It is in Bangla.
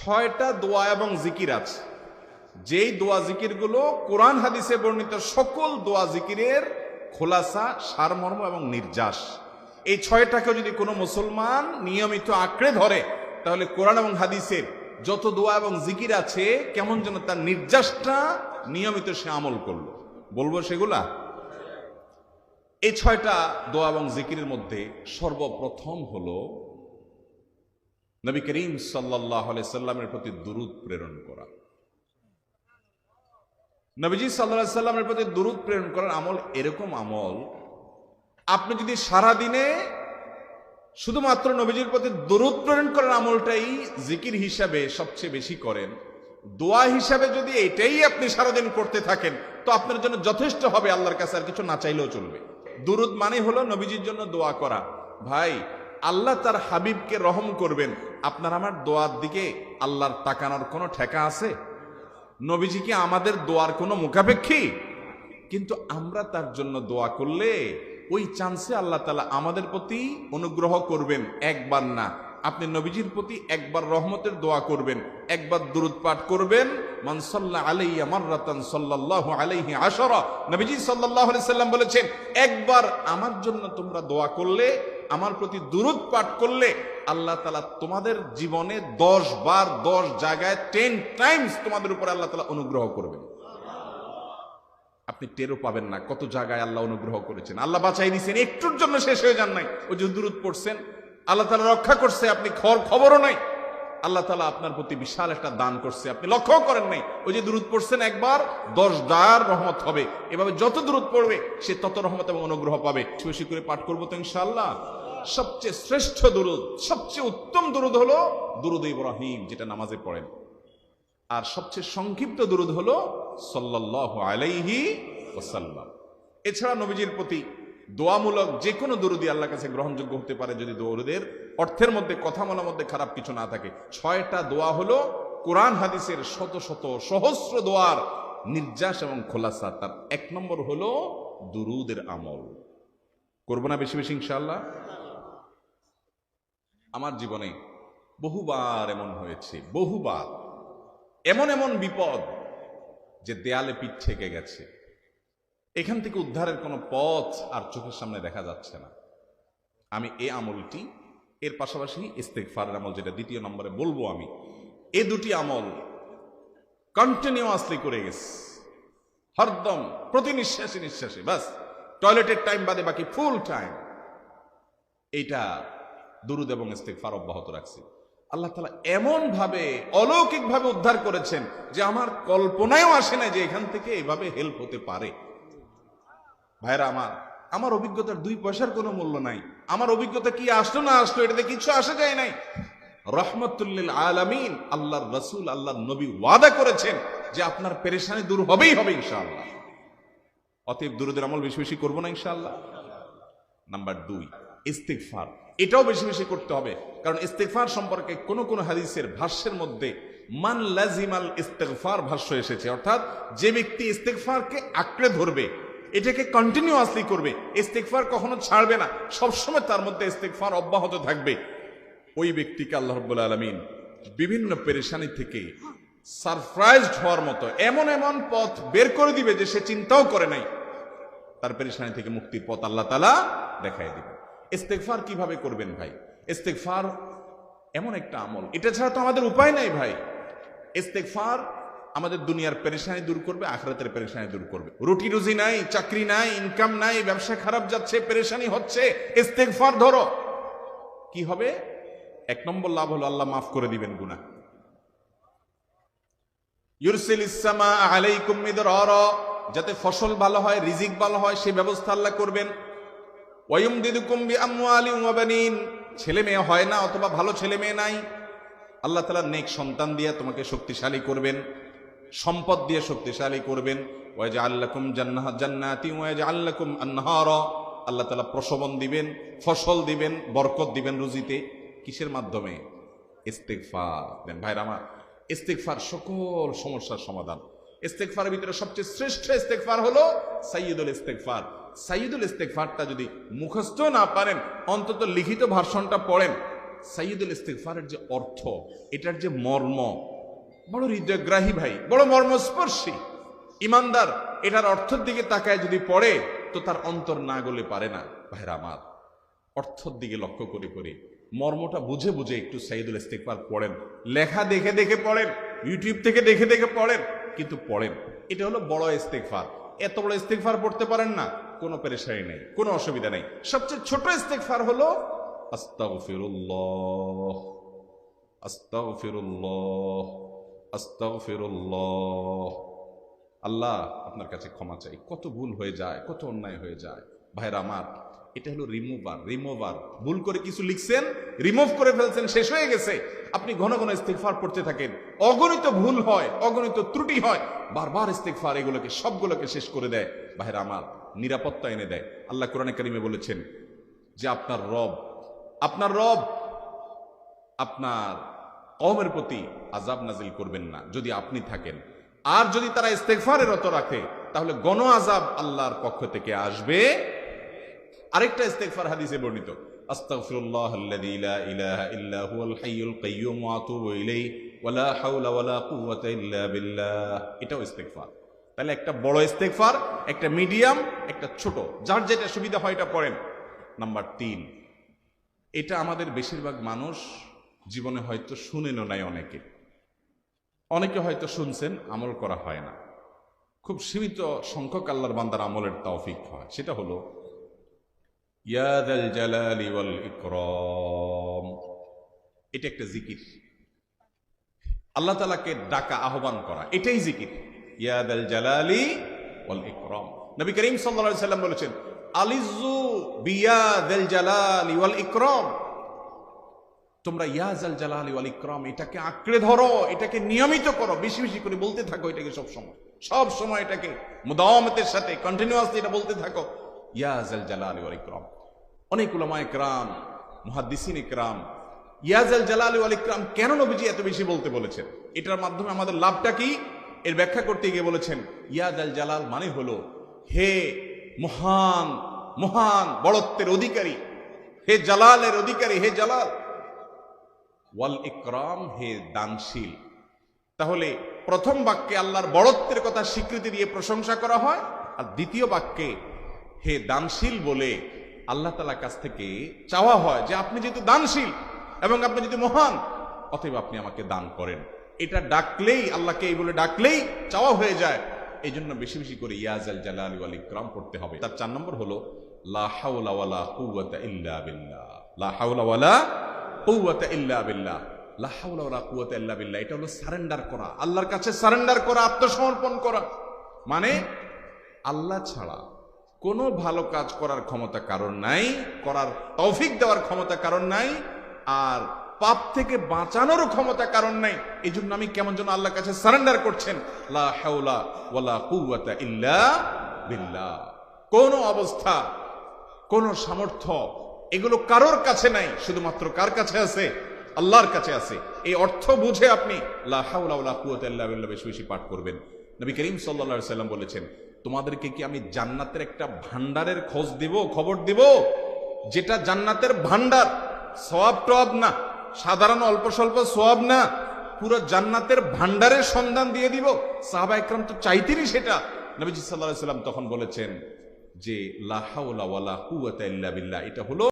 6টা দোয়া এবং জিকির আছে, যেই দোয়া জিকিরগুলো কোরআন হাদিসে বর্ণিত সকল দোয়া জিকিরের খোলাসা, সারমর্ম এবং নির্যাস। এই 6টাকে যদি কোনো মুসলমান নিয়মিত আঁকড়ে ধরে, তাহলে কোরআন এবং হাদিসের যত দোয়া এবং জিকির আছে কেমন যেন তার নির্যাসটা নিয়মিত সে আমল করলো। বলবো সেগুলা। এই 6টা দোয়া এবং জিকিরের মধ্যে সর্বপ্রথম হলো নবী করিম সাল্লাল্লাহু আলাইহি সাল্লামের প্রতি দুরূদ প্রেরণ করা। নবীজি সাল্লাল্লাহু আলাইহি সাল্লামের প্রতি দুরূদ প্রেরণ করার আমল এরকম আমল, আপনি যদি সারা দিনে শুধুমাত্র নবীজির প্রতি দুরূদ প্রেরণ করার আমলটাই জিকির হিসাবে সবচেয়ে বেশি করেন, দোয়া হিসাবে যদি এটাই আপনি সারাদিন করতে থাকেন, তো আপনার জন্য যথেষ্ট হবে, আল্লাহর কাছে আর কিছু না চাইলেও চলবে। দুরূদ মানে হলো নবীজির জন্য দোয়া করা। ভাই, আল্লাহ তার হাবিবকে রহম করবেন, আপনার আমার দোয়ার দিকে আল্লাহর তাকানোর কোনো ঠেকা আছে? নবীজি কি আমাদের দোয়ার কোনো মুখাপেক্ষী? কিন্তু আমরা তার জন্য দোয়া করলে ওই চান্সে আল্লাহ তাআলা আমাদের প্রতি অনুগ্রহ করবেন। একবার না, আপনি নবীজির প্রতি একবার রহমতের দোয়া করবেন, একবার দুরূদ পাঠ করবেন। মান সাল্লা আলাইয়া মাররাতান সাল্লাল্লাহু আলাইহি আশারা, নবীজি সাল্লাল্লাহু আলাইহি সাল্লাম বলেছেন, একবার আমার জন্য তোমরা দোয়া করলে, আমার প্রতি দুরূদ পাঠ করলে, আল্লাহ তাআলা তোমাদের জীবনে 10 বার 10 জায়গায় 10 টাইমস তোমাদের উপরে আল্লাহ তাআলা অনুগ্রহ করবেন। আপনি টেরও পাবেন না কত জায়গায় আল্লাহ অনুগ্রহ করেছেন। আল্লাহ বাঁচাই দিয়েছেন, একটুর জন্য শেষ হয়ে যান নাই। ওই যে দুরূদ পড়ছেন, আল্লাহ তাআলা রক্ষা করছে, আপনি খবরও নাই। আল্লাহ তাআলা আপনার প্রতি বিশাল একটা দান করছে, আপনি লক্ষ্য করেন নাই। ওই যে দুরূদ পড়ছেন একবার, 10 বার রহমত হবে। এভাবে যত দুরূদ পড়বে সে তত রহমত এবং অনুগ্রহ পাবে। বেশি করে পাঠ করবো তো ইনশাআল্লাহ। সবচেয়ে শ্রেষ্ঠ দুরূদ, সবচেয়ে উত্তম দুরূদ হলো দুরূদ ইব্রাহিম, যেটা নামাজে পড়েন। আর সবচেয়ে সংক্ষিপ্ত দুরূদ হলো সাল্লাল্লাহু আলাইহি ওয়াসাল্লাম। এছাড়া নবীজির প্রতি দোয়ামূলক যে কোনো দুরূদই আল্লাহর কাছে গ্রহণযোগ্য হতে পারে, যদি দুরূদের অর্থের মধ্যে, কথা বলার মধ্যে খারাপ কিছু না থাকে। 6টা দোয়া হলো কোরআন হাদিসের শত শত সহস্র দোয়ার নির্যাস এবং খোলাসা। তার 1 নম্বর হলো দুরূদের আমল। করবো না বেশি বেশি ইনশাআল্লাহ। আমার জীবনে বহুবার এমন হয়েছে, বহুবার এমন এমন বিপদ যে দেয়ালে পিঠ থেকে গেছে, এখান থেকে উদ্ধারের কোনো পথ আর চোখের সামনে দেখা যাচ্ছে না। আমি এই আমলটি, এর পাশাপাশি ইস্তেগফারের আমল, যেটা 2 নম্বরে বলবো আমি, এই 2টি আমল কন্টিনিউয়াসলি করে গেছে, হরদম প্রতি নিঃশ্বাসে নিঃশ্বাসে, বাস টয়লেটের টাইম বাদে বাকি ফুল টাইম এইটা দুরূদ এবং ইস্তেগফার অব্যাহত রাখছি। আল্লাহ তাআলা এমন ভাবে অলৌকিক ভাবে উদ্ধার করেছেন যে আমার কল্পনায়ও আসে না যে এখান থেকে এভাবে হেল্প হতে পারে। ভাইরা আমার অভিজ্ঞতার 2 পয়সার কোনো মূল্য নাই। আমার অভিজ্ঞতা কি আসলো না আসলো, এটাতে কিছু আসে যায় নাই। রহমাতুল লিল আলামিন আল্লাহর রাসূল, আল্লাহর নবী ওয়াদা করেছেন যে আপনার পেরেশানি দূর হবেই হবে ইনশাআল্লাহ। অতএব দুরূদের আমল বেশি বেশি করবো না ইনশাআল্লাহ। নাম্বার 2, ইস্তেগফার। এটাও বেশি বেশি করতে হবে, কারণ ইস্তেগফার সম্পর্কে কোন কোন হাদিসের ভাষ্যের মধ্যে মান লাজিমাল ইস্তেগফার ভাষ্য এসেছে, অর্থাৎ যে ব্যক্তি ইস্তেগফারকে আঁকড়ে ধরবে, এটাকে কন্টিনিউয়াসলি করবে, ইস্তেগফার কখনো ছাড়বে না, সবসময় তার মধ্যে ইস্তেগফার অব্যাহত থাকবে, ওই ব্যক্তিকে আল্লাহ রাব্বুল আলামিন বিভিন্ন পেরেশানি থেকে সারপ্রাইজড হওয়ার মতো এমন এমন পথ বের করে দিবে যে সে চিন্তাও করে নাই। তার পেরেশানি থেকে মুক্তির পথ আল্লাহ তাআলা দেখায় দিবে। ইস্তেগফার কিভাবে করবেন ভাই? ইস্তেগফার এমন একটা আমল, এটা ছাড়া তো আমাদের উপায় নাই ভাই। ইস্তেগফার আমাদের দুনিয়ার পেরেশানি দূর করবে, আখিরাতের পেরেশানি দূর করবে। রুটি রুজি নাই, চাকরি নাই, ইনকাম নাই, ব্যবসা খারাপ যাচ্ছে, পেরেশানি হচ্ছে, ইস্তেগফার ধরো, কি হবে? 1 নম্বর লাভ হলো আল্লাহ মাফ করে দিবেন গুনাহ। ইউরসিলিস সামা আলাইকুম মিদরারা, যাতে ফসল ভালো হয়, রিজিক ভালো হয়, সেই ব্যবস্থা আল্লাহ করবেন। ওয়ায়ুমদিদুকুম বিআমওয়ালিন ওয়া বানিন, ছেলে মেয়ে হয় না অথবা ভালো ছেলে মেয়ে নাই, আল্লাহ তাআলা নেক সন্তান দিয়ে তোমাকে শক্তিশালী করবেন, সম্পদ দিয়ে শক্তিশালী করবেন। ওয়াজআল লাকুম জান্নাতি ওয়াজআল লাকুম আনহারা, আল্লাহ তাআলা প্রসবন দিবেন, ফসল দিবেন, বরকত দিবেন রুজিতে। কিসের মাধ্যমে? ইস্তেগফার দেন। ভাইরা আমার, ইস্তেগফার সকল সমস্যার সমাধান। ইস্তেগফারের ভিতরে সবচেয়ে শ্রেষ্ঠ ইস্তেগফার হলো সাইয়্যিদুল ইস্তেগফার। সাইয়্যিদুল ইস্তেগফারটা যদি মুখস্থ না পারেন, অন্তত লিখিত ভার্সনটা পড়েন। সাইয়্যিদুল ইস্তিগফারের যে অর্থ, এটার যে মর্ম বড় হৃদয়গ্রাহী ভাই, বড় মর্মস্পর্শী। ইমানদার এটার অর্থের দিকে তাকায় যদি পড়ে তো তার অন্তর না গলে পারে না। ভাইরা আমার, অর্থের দিকে লক্ষ্য করে করে মর্মটা বুঝে বুঝে একটু সাইয়্যিদুল ইস্তিগফার পড়েন। লেখা দেখে দেখে পড়েন, ইউটিউব থেকে দেখে দেখে পড়েন, কিন্তু পড়েন। এটা হলো বড় ইস্তিগফার। এত বড় ইস্তিগফার পড়তে পারেন না, কোনো পেরেশানি নেই, কোনো অসুবিধা নেই। সবচেয়ে ছোট ইস্তিগফার হলো আস্তাগফিরুল্লাহ, আস্তাগফিরুল্লাহ, আস্তাগফিরুল্লাহ। আল্লাহ আপনার কাছে ক্ষমা চাই, কত ভুল হয়ে যায়, কত অন্যায় হয়ে যায়। ভাইরা আমার, এটা হলো রিমুভার। ভুল করে কিছু লিখছেন, রিমুভ করে ফেলছেন, শেষ হয়ে গেছে। আপনি ঘন ঘন ইস্তিগফার পড়তে থাকেন, অগণিত ভুল হয়, অগণিত ত্রুটি হয়, বারবার ইস্তিগফার এগুলোকে সবগুলোকে শেষ করে দেয়। ভাইরা আমার, নিরাপত্তা এনে দেয়। আল্লাহ কোরআনে কারিমে বলেছেন যে আপনার রব আপনার কওমের প্রতি আযাব নাজিল করবেন না যদি আপনি থাকেন। আর যদি তারা ইস্তিগফারে রত রাখে তাহলে গণ আযাব আল্লাহর পক্ষ থেকে আসবে। আরেকটা ইস্তিগফার হাদিসে বর্ণিত, আস্তাগফিরুল্লাহাল্লাযী লা ইলাহা ইল্লা হুয়াল হাইয়ুল কাইয়্যুম ওয়া আতুবু ইলাইহি ওয়া লা হাওলা ওয়া লা কুওয়াতা ইল্লা বিল্লাহ। এটাও ইস্তিগফার। তাহলে একটা বড় ইস্তিগফার, একটা মিডিয়াম, একটা ছোট, যার যেটা সুবিধা হয় এটা পড়েন। নাম্বার 3, এটা আমাদের বেশিরভাগ মানুষ জীবনে হয়তো শুনেনও নাই, অনেকে হয়তো শুনছেন, আমল করা হয় না। খুব সীমিত সংখ্যক আল্লাহর বান্দার আমলের তৌফিক হয়। সেটা হলো ইয়া যাল জালালি ওয়াল ইকরাম। এটা একটা জিকির, আল্লাহ তাআলাকে ডাকা, আহ্বান করা, এটাই জিকির। ইয়া যাল জালালি ওয়াল ইকরাম। নবী করিম সাল্লাল্লাহু আলাইহি সাল্লাম বলেছেন, আলিযু বিয়া যাল জালালি ওয়াল ইকরাম। তোমরা ইয়া যাল জালালি ওয়াল ইকরাম এটাকে আঁকড়ে ধরো, এটাকে নিয়মিত করো, বেশি বেশি করে বলতে থাকো এটাকে সব সময় এটাকে মুদাওয়ামাতের সাথে কন্টিনিউয়াসলি এটা বলতে থাকো, ইয়া যাল জালালি ওয়াল ইকরাম। অনেক উলামায়ে কেরাম, মুহাদ্দিসিন ইকরাম ইয়া যাল জালালি ওয়াল ইকরাম কেন নবীজি এত বেশি বলতে বলেছেন, এটার মাধ্যমে আমাদের লাভটা কি, এর ব্যাখ্যা করতে গিয়ে বলেছেন ইয়া যাল জালাল মানে হলো হে মহান মহান বড়ত্বের অধিকারী, হে জালালের অধিকারী, হে জালাল। ওয়াল ইকরাম, হে দানশীল। তাহলে প্রথম বাক্যে আল্লাহর বড়ত্বের কথা স্বীকৃতি দিয়ে প্রশংসা করা হয়, আর দ্বিতীয় বাক্যে হে দানশীল বলে আল্লাহ তাআলার কাছ থেকে চাওয়া হয় যে আপনি যেহেতু দানশীল এবং আপনি যদি মহান, অতএব আপনি আমাকে দান করেন। এটা ডাকলেই, আল্লাহকে এই বলে ডাকলেই চাওয়া হয়ে যায়। এই জন্য বেশি বেশি করে ইয়া যাল জালালি ওয়াল ইকরাম পড়তে হবে। তার 4 নম্বর হলো লা হাওলা ওয়ালা কুওয়াতা ইল্লা বিল্লাহ। লা হাওলা ওয়ালা কুওয়াতা ইল্লা বিল্লাহ। লা হাওলা ওয়ালা কুওয়াতা ইল্লা বিল্লাহ, এটা হলো সারেন্ডার করা, আল্লাহর কাছে সারেন্ডার করা, আত্মসমর্পণ করা। মানে আল্লাহ ছাড়া কোনো ভালো কাজ করার ক্ষমতা কারণ নাই, করার তৌফিক দেওয়ার ক্ষমতা কারণ নাই, আর পাপ থেকে বাঁচানোরও ক্ষমতা কারণ নাই। এই জন্য আমি কেমন যেন আল্লাহর কাছে সারেন্ডার করছেন, লা হাওলা ওয়ালা কুওয়াতা ইল্লা বিল্লাহ। কোন অবস্থা, কোন সামর্থ্য, এগুলো কারোর কাছে নাই, শুধুমাত্র কার কাছে আছে? আল্লাহর কাছে আছে। এই অর্থ বুঝে আপনি লা হাওলা ওয়ালা কুওয়াতা ইল্লা বিল্লাহ বেশি বেশি পাঠ করবেন। নবী করিম সাল্লাল্লাহু আলাইহি সাল্লাম বলেছেন, তোমাদেরকে কি আমি জান্নাতের একটা ভান্ডারের খবর দিব, যেটা জান্নাতের ভান্ডার, সওয়াব টওয়াব না, সাধারণ অল্প স্বল্প সওয়াব না, পুরো জান্নাতের ভান্ডারের সন্ধান দিয়ে দিব। সাহাবা একরাম তো চাইতেনই সেটা। নবীজি সাল্লাল্লাহু আলাইহি সাল্লাম তখন বলেছেন যে লা হাওলা ওয়ালা কুওয়াতা ইল্লা বিল্লাহ, এটা হলো